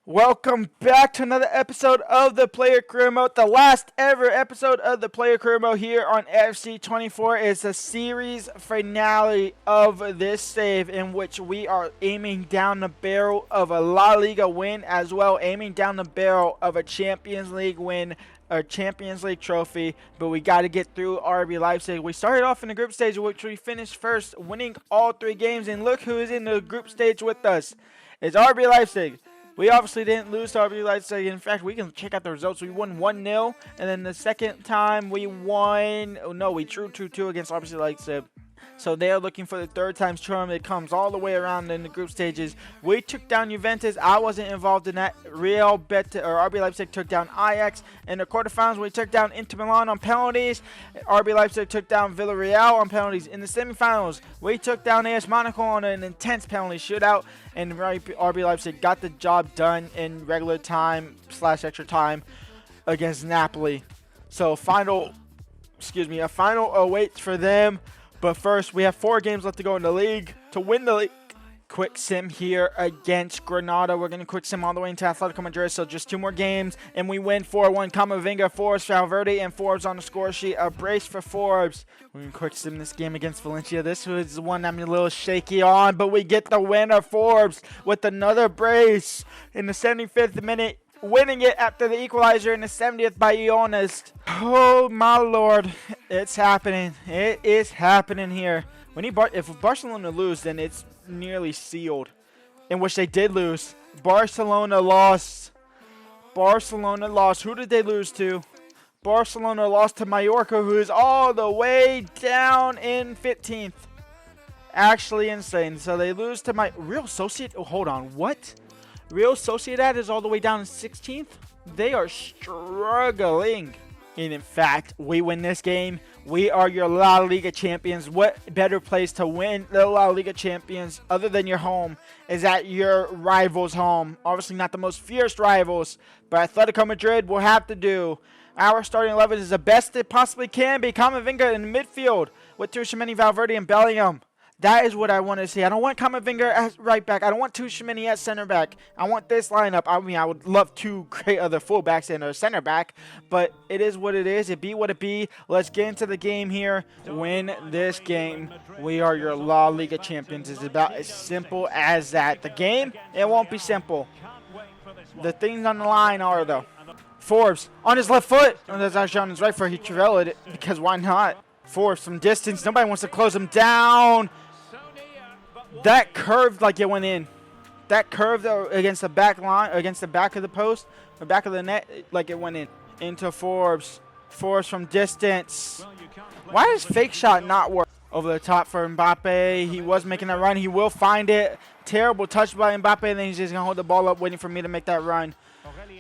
Welcome back to another episode of the Player Career Mode. The last ever episode of the Player Career Mode here on FC24 is the series finale of this save, in which we are aiming down the barrel of a La Liga win, as well aiming down the barrel of a Champions League win, a Champions League trophy. But we got to get through RB Leipzig. We started off in the group stage, which we finished first, winning all 3 games. And look who is in the group stage with us. It's RB Leipzig. We obviously didn't lose to RB Leipzig. In fact, we can check out the results. We won 1-0, and then the second time we won, we drew 2-2 against RB Leipzig. So they're looking for the third time's charm. It comes all the way around in the group stages. We took down Juventus. I wasn't involved in that. RB Leipzig took down Ajax. In the quarterfinals, we took down Inter Milan on penalties. RB Leipzig took down Villarreal on penalties. In the semifinals, we took down AS Monaco on an intense penalty shootout. And RB Leipzig got the job done in regular time / extra time against Napoli. So a final awaits for them. But first, we have 4 games left to go in the league. To win the league, quick sim here against Granada. We're going to quick sim all the way into Atletico Madrid. So just 2 more games, and we win 4-1. Camavinga, Forbes, Valverde, and Forbes on the score sheet. A brace for Forbes. We're going to quick sim this game against Valencia. This was one I'm a little shaky on, but we get the winner, Forbes, with another brace in the 75th minute. Winning it after the equalizer in the 70th by Ionis. Oh my lord, it's happening. It is happening here. If Barcelona lose, then it's nearly sealed. In which they did lose. Barcelona lost. Who did they lose to? Barcelona lost to Mallorca, who is all the way down in 15th. Actually insane. So they lose to Real Sociedad. Oh, hold on. What? Real Sociedad is all the way down in 16th. They are struggling. And in fact, we win this game. We are your La Liga champions. What better place to win the La Liga champions other than your home is at your rival's home. Obviously not the most fierce rivals, but Atletico Madrid will have to do. Our starting 11 is the best it possibly can be. Camavinga in the midfield with Tchouaméni, Valverde, and Bellingham. That is what I want to see. I don't want Camavinga as right back. I don't want Tchouaméni as center back. I want this lineup. I mean, I would love 2 great other fullbacks and a center back, but it is what it is. It be what it be. Let's get into the game here. Win this game. We are your La Liga champions. It's about as simple as that. The game, it won't be simple. The things on the line are, though. Forbes on his left foot. Oh, that's actually on his right foot. He traveled it because why not? Forbes from distance. Nobody wants to close him down. That curved like it went in. That curved against the back line, against the back of the post, the back of the net, like it went in. Into Forbes. Forbes from distance. Why does fake shot not work? Over the top for Mbappe. He was making that run. He will find it. Terrible touch by Mbappe, and then he's just going to hold the ball up waiting for me to make that run.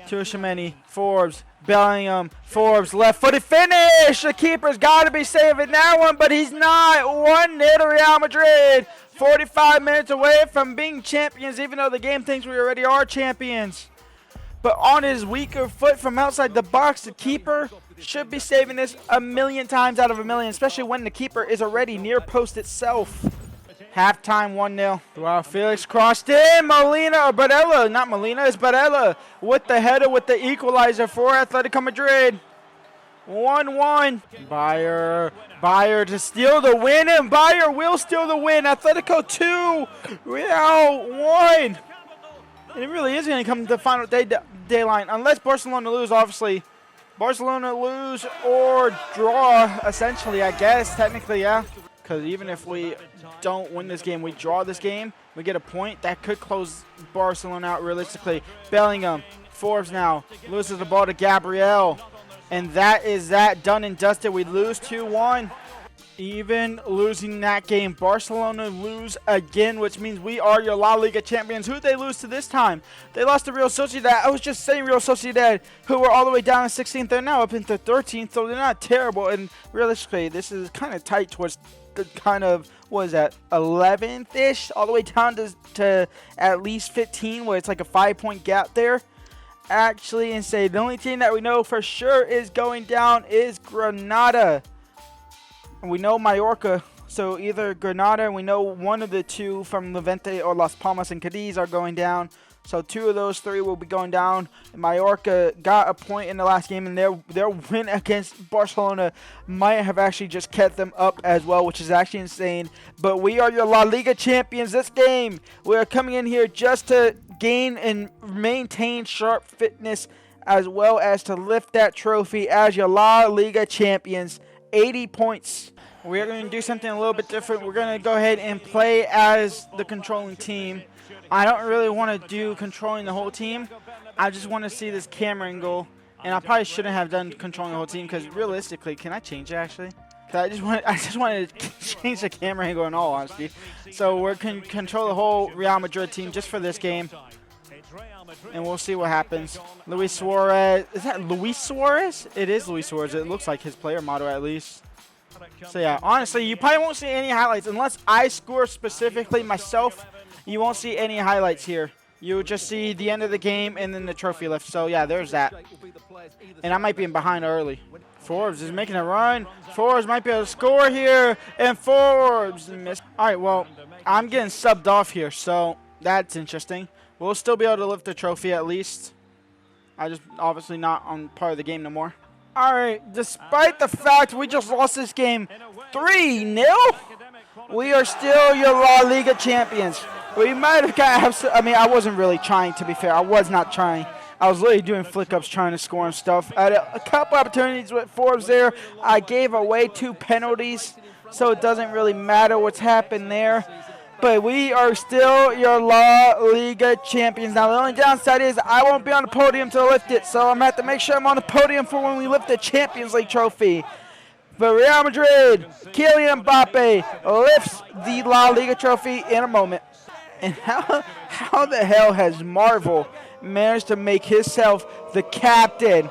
Tchouaméni, Forbes, Bellingham, Forbes, left-footed finish. The keeper's got to be saving that one, but he's not. 1-0 to Real Madrid. 45 minutes away from being champions, even though the game thinks we already are champions. But on his weaker foot from outside the box, the keeper should be saving this a million times out of a million, especially when the keeper is already near post itself. Halftime 1-0. Wow, Felix crossed in. Barella, not Molina, it's Barella with the header with the equalizer for Atletico Madrid. 1-1. Bayer to steal the win, and Bayer will steal the win. Atletico 2, Real 1. And it really is going to come to the final day line, unless Barcelona lose, obviously. Barcelona lose or draw, essentially, I guess, technically, yeah. Because even if we don't win this game, we draw this game, we get a point, that could close Barcelona out realistically. Bellingham, Forbes now, loses the ball to Gabriel. And that is that, done and dusted. We lose 2-1. Even losing that game, Barcelona lose again, which means we are your La Liga champions. Who did they lose to this time? They lost to Real Sociedad. I was just saying Real Sociedad, who were all the way down in 16th. They're now up into 13th, so they're not terrible. And realistically, this is kind of tight towards the kind of, what is that, 11th-ish, all the way down to at least 15, where it's like a 5-point gap there. Actually insane. The only team that we know for sure is going down is Granada. And we know Mallorca, so either Granada, and we know one of the two from Levante or Las Palmas and Cadiz are going down. So 2 of those 3 will be going down. Mallorca got a point in the last game, and their win against Barcelona might have actually just kept them up as well, which is actually insane. But we are your La Liga champions this game. We are coming in here just to gain and maintain sharp fitness, as well as to lift that trophy as your La Liga champions. 80 points. We are going to do something a little bit different. We're going to go ahead and play as the controlling team. I don't really want to do controlling the whole team. I just want to see this camera angle. And I probably shouldn't have done controlling the whole team, because realistically, can I change it actually? I just wanted to change the camera angle in all honesty. So we're going to control the whole Real Madrid team just for this game. And we'll see what happens. Luis Suarez. Is that Luis Suarez? It is Luis Suarez. It looks like his player motto at least. So yeah, honestly, you probably won't see any highlights unless I score specifically myself. You won't see any highlights here. You will just see the end of the game and then the trophy lift. So yeah, there's that. And I might be in behind early. Forbes is making a run. Forbes might be able to score here. And Forbes missed. All right, well, I'm getting subbed off here, so that's interesting. We'll still be able to lift the trophy at least. I just obviously not on part of the game no more. All right, despite the fact we just lost this game 3-0, we are still your La Liga champions. We might have got, I mean, I wasn't really trying, to be fair. I was not trying. I was literally doing flick-ups trying to score and stuff. I had a couple opportunities with Forbes there. I gave away 2 penalties, so it doesn't really matter what's happened there. But we are still your La Liga champions. Now, the only downside is I won't be on the podium to lift it, so I'm going to have to make sure I'm on the podium for when we lift the Champions League trophy. But Real Madrid, Kylian Mbappe lifts the La Liga trophy in a moment. And how the hell has Marvel managed to make himself the captain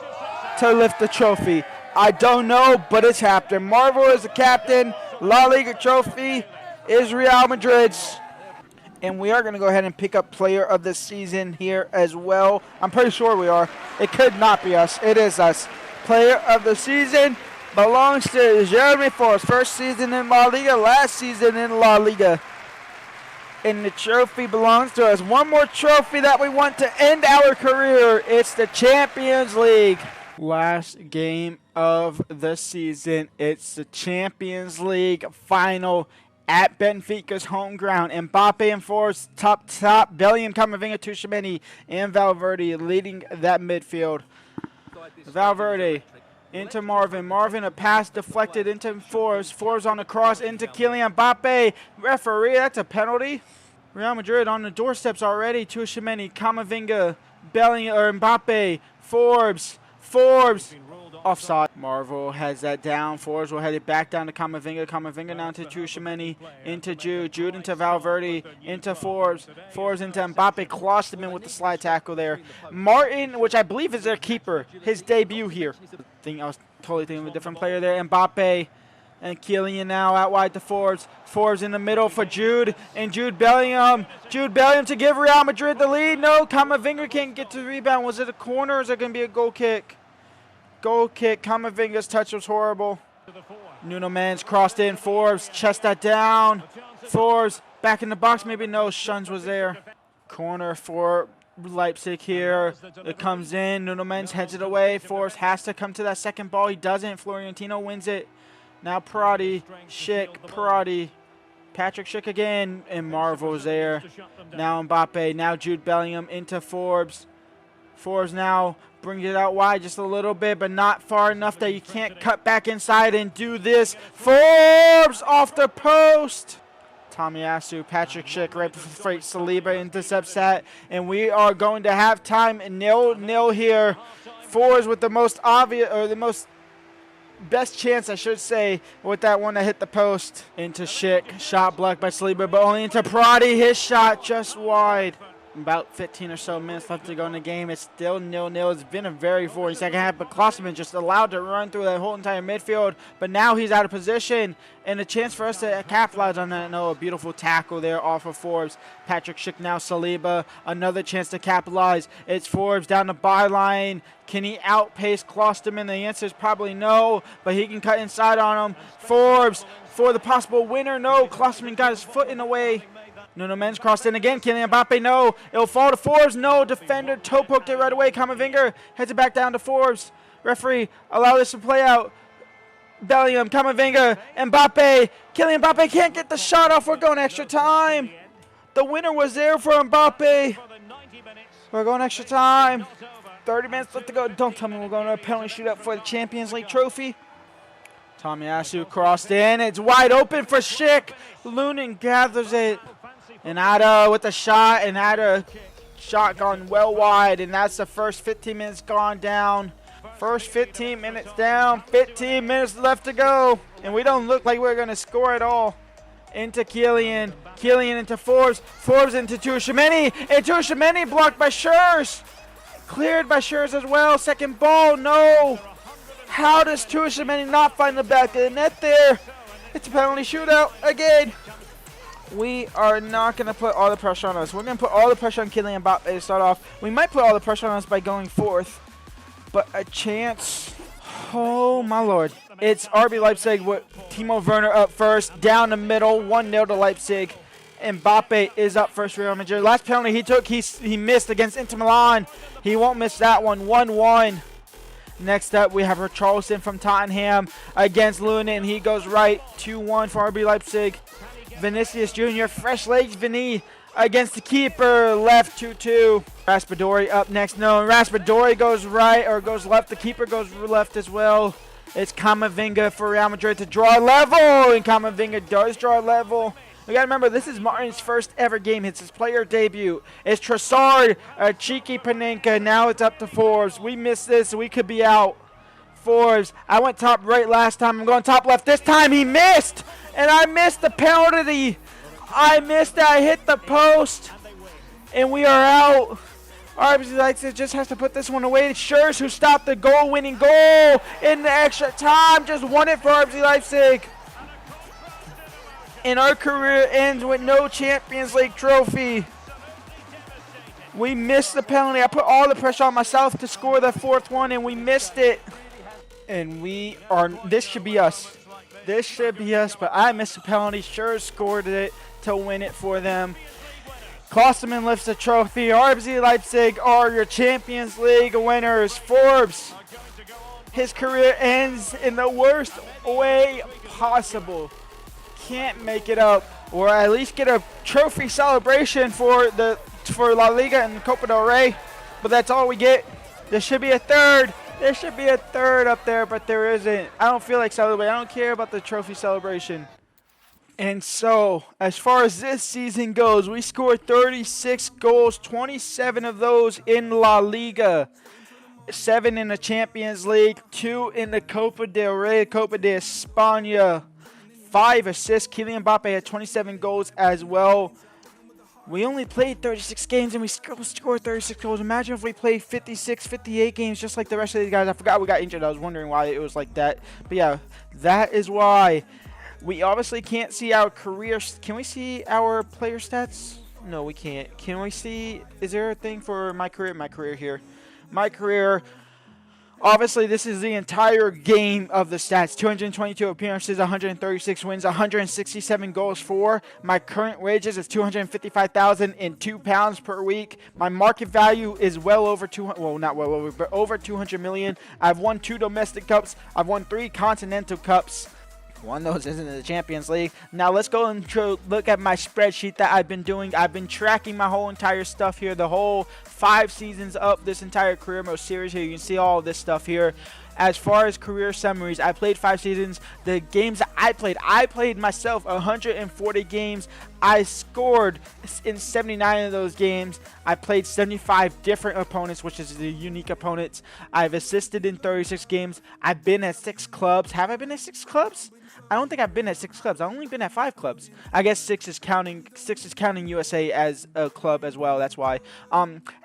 to lift the trophy? I don't know, but it's happened. Marvel is the captain. La Liga trophy is Real Madrid's. And we are going to go ahead and pick up player of the season here as well. I'm pretty sure we are. It could not be us. It is us. Player of the season belongs to Jeremy for his first season in La Liga, last season in La Liga. And the trophy belongs to us. One more trophy that we want to end our career. It's the Champions League. Last game of the season. It's the Champions League final at Benfica's home ground. Mbappe and Forbes top. Bellingham, Camavinga, Tchouaméni, and Valverde leading that midfield. Valverde into Marvin. Marvin, a pass deflected into Forbes. Forbes on the cross into Kylian Mbappe. Referee, that's a penalty. Real Madrid on the doorsteps already. Tchouaméni, Camavinga, Bellingham, or Mbappe, Forbes. Offside. Marvel has that down. Forbes will head it back down to Camavinga. Camavinga now to Tchouaméni, into Jude. Jude into Valverde, into Forbes. Forbes into Mbappe. Crossed him in with the slide tackle there. Martin, which I believe is their keeper, his debut here. I was totally thinking of a different player there. Mbappe and Kylian now out wide to Forbes. Forbes in the middle for Jude, and Jude Bellingham. Jude Bellingham to give Real Madrid the lead. No, Camavinga can't get to the rebound. Was it a corner or is it going to be a goal kick? Goal kick. Camavinga's touch was horrible. Nuno Mendes crossed in. Forbes chest that down. Forbes back in the box. Maybe no. Shuns was there. Corner for Leipzig here. It comes in. Nuno Mendes heads it away. Forbes has to come to that second ball. He doesn't. Florentino wins it. Now Parati. Schick. Parati. Patrick Schick again. And Marvel's there. Now Mbappe. Now Jude Bellingham into Forbes. Forbes now brings it out wide just a little bit, but not far enough that you can't cut back inside and do this. Forbes off the post. Tomiyasu, Patrick Schick right before Saliba intercepts that, and we are going to halftime 0-0 here. Forbes with the most obvious, or the most best chance, I should say, with that one that hit the post. Into Schick, shot blocked by Saliba, but only into Parati. His shot just wide. About 15 or so minutes left to go in the game. It's still 0-0. It's been a very boring second half, but Klosterman just allowed to run through that whole entire midfield. But now he's out of position, and a chance for us to capitalize on that. No, a beautiful tackle there off of Forbes. Patrick Schick now, Saliba. Another chance to capitalize. It's Forbes down the byline. Can he outpace Klosterman? The answer is probably no, but he can cut inside on him. Forbes for the possible winner. No, Klosterman got his foot in the way. Nuno Mendes crossed in again. Kylian Mbappe, no. It'll fall to Forbes. No. Defender toe poked it right away. Camavinga heads it back down to Forbes. Referee, allow this to play out. Bellingham, Camavinga, Mbappe. Kylian Mbappe can't get the shot off. We're going extra time. The winner was there for Mbappe. We're going extra time. 30 minutes left to go. Don't tell me we're going to a penalty shootout for the Champions League trophy. Tomiyasu crossed in. It's wide open for Schick. Lunin gathers it. And Ada with the shot. And Ada shot gone well wide. And that's the first 15 minutes gone down. First 15 minutes down. 15 minutes left to go. And we don't look like we're going to score at all. Into Kylian. Kylian into Forbes. Forbes into Tchouaméni. And Tchouaméni blocked by Schurz. Cleared by Schurz as well. Second ball. No. How does Tchouaméni not find the back of the net there? It's a penalty shootout again. We are not going to put all the pressure on us. We're going to put all the pressure on Kylian Mbappe to start off. We might put all the pressure on us by going fourth. But a chance. Oh, my Lord. It's RB Leipzig with Timo Werner up first. Down the middle. 1-0 to Leipzig. Mbappe is up first for Real Madrid. Last penalty he took, he missed against Inter Milan. He won't miss that one. 1-1. Next up, we have Richarlison from Tottenham against Lunin. He goes right. 2-1 for RB Leipzig. Vinicius Jr., fresh legs, Vini against the keeper. Left 2-2. Raspadori up next. No, Raspadori goes right or goes left. The keeper goes left as well. It's Camavinga for Real Madrid to draw level. And Camavinga does draw level. We got to remember, this is Martin's first ever game. It's his player debut. It's Trossard, a cheeky Panenka. Now it's up to Forbes. We missed this. We could be out. Forbes. I went top right last time. I'm going top left this time. He missed. And I missed the penalty. I missed that. I hit the post. And we are out. RB Leipzig just has to put this one away. It's Schurz who stopped the goal-winning goal in the extra time. Just won it for RB Leipzig. And our career ends with no Champions League trophy. We missed the penalty. I put all the pressure on myself to score the fourth one, and we missed it. And this should be us. This should be us, but I missed the penalty. Sure scored it to win it for them. Klosterman lifts the trophy. RB Leipzig are your Champions League winners. Forbes, his career ends in the worst way possible. Can't make it up, or at least get a trophy celebration for La Liga and Copa del Rey, but that's all we get. There should be a third. There should be a third up there, but there isn't. I don't feel like celebrating. I don't care about the trophy celebration. And so, as far as this season goes, we scored 36 goals, 27 of those in La Liga, 7 in the Champions League, 2 in the Copa del Rey, Copa de España. 5 assists. Kylian Mbappe had 27 goals as well. We only played 36 games and we still scored 36 goals. Imagine if we played 56, 58 games just like the rest of these guys. I forgot we got injured. I was wondering why it was like that. But yeah, that is why. We obviously can't see our career. Can we see our player stats? No, we can't. Can we see? Is there a thing for my career? My career here. My career. Obviously, this is the entire game of the stats. 222 appearances, 136 wins, 167 goals for. My current wages is £255,002 per week. My market value is well over 200. Well, not well over, but over 200 million. I've won 2 domestic cups. I've won 3 continental cups. One of those isn't in the Champions League. Now let's go and look at my spreadsheet that I've been doing. I've been tracking my whole entire stuff here, the whole 5 seasons of this entire career mode series here. You can see all of this stuff here. As far as career summaries, I played 5 seasons. The games that I played myself 140 games. I scored in 79 of those games. I played 75 different opponents, which is the unique opponents. I've assisted in 36 games. I've been at 6 clubs. Have I been at 6 clubs? I don't think I've been at 6 clubs. I've only been at 5 clubs. I guess 6 is counting USA as a club as well. That's why.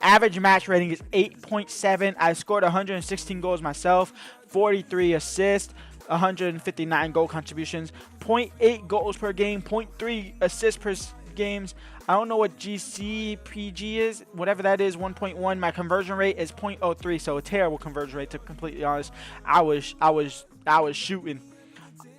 Average match rating is 8.7. I scored 116 goals myself, 43 assists, 159 goal contributions, 0.8 goals per game, 0.3 assists per games. I don't know what GCPG is, whatever that is, 1.1. My conversion rate is 0.03, so a terrible conversion rate, to be completely honest. I was shooting.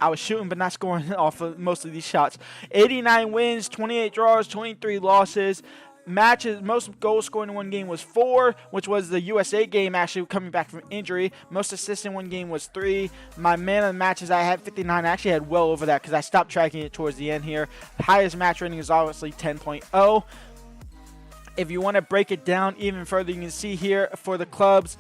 I was shooting but not scoring off of most of these shots. 89 wins, 28 draws, 23 losses. Matches, most goals scored in one game was 4, which was the USA game, actually coming back from injury. Most assists in one game was 3. My man of the matches, I had 59. I actually had well over that because I stopped tracking it towards the end here. Highest match rating is obviously 10.0. If you want to break it down even further, you can see here for the clubs,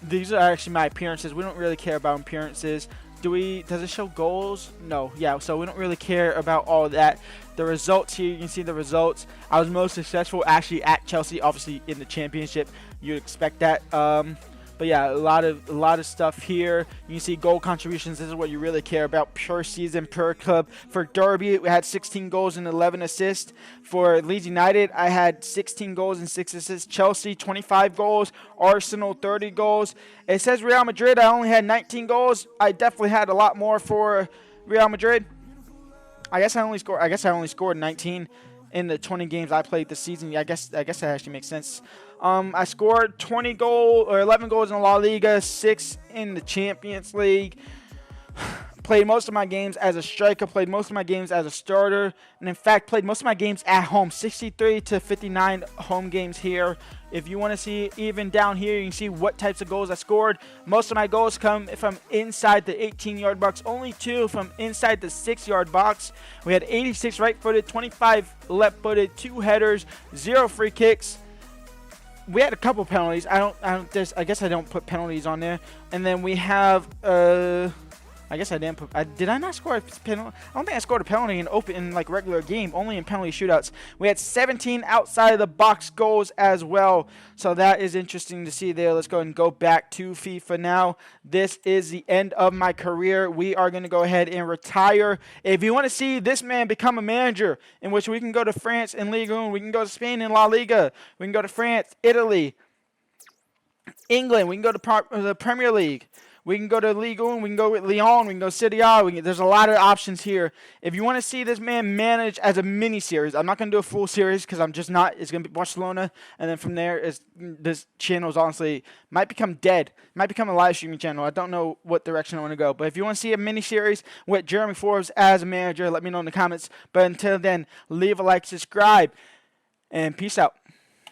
these are actually my appearances. We don't really care about appearances. Does it show goals? No. Yeah, so we don't really care about all of that. The results here, you can see the results. I was most successful actually at Chelsea, obviously in the championship. You'd expect that. But yeah, a lot of stuff here. You can see goal contributions. This is what you really care about per season, per club. For Derby, we had 16 goals and 11 assists. For Leeds United, I had 16 goals and 6 assists. Chelsea, 25 goals. Arsenal, 30 goals. It says Real Madrid, I only had 19 goals. I definitely had a lot more for Real Madrid. I guess I only scored 19 in the 20 games I played this season. I guess that actually makes sense. I scored 11 goals in La Liga, 6 in the Champions League. Played most of my games as a striker, played most of my games as a starter, and in fact played most of my games at home. 63 to 59 home games here. If you want to see even down here, you can see what types of goals I scored. Most of my goals come from inside the 18-yard box, only 2 from inside the 6-yard box. We had 86 right-footed, 25 left-footed, 2 headers, 0 free kicks. We had a couple penalties. I guess I don't put penalties on there. And then we have I guess I didn't put. Did I not score a penalty? I don't think I scored a penalty in like regular game. Only in penalty shootouts. We had 17 outside of the box goals as well. So that is interesting to see there. Let's go ahead and go back to FIFA now. This is the end of my career. We are going to go ahead and retire. If you want to see this man become a manager, in which we can go to France in Liga, we can go to Spain in La Liga, we can go to France, Italy, England, we can go to the Premier League. We can go to Liga, we can go with Lyon, we can go Serie A. There's a lot of options here. If you want to see this man manage as a mini-series, I'm not going to do a full series because I'm just not. It's going to be Barcelona, and then from there, this channel is honestly might become dead. Might become a live streaming channel. I don't know what direction I want to go. But if you want to see a mini-series with Jeremy Forbes as a manager, let me know in the comments. But until then, leave a like, subscribe, and peace out.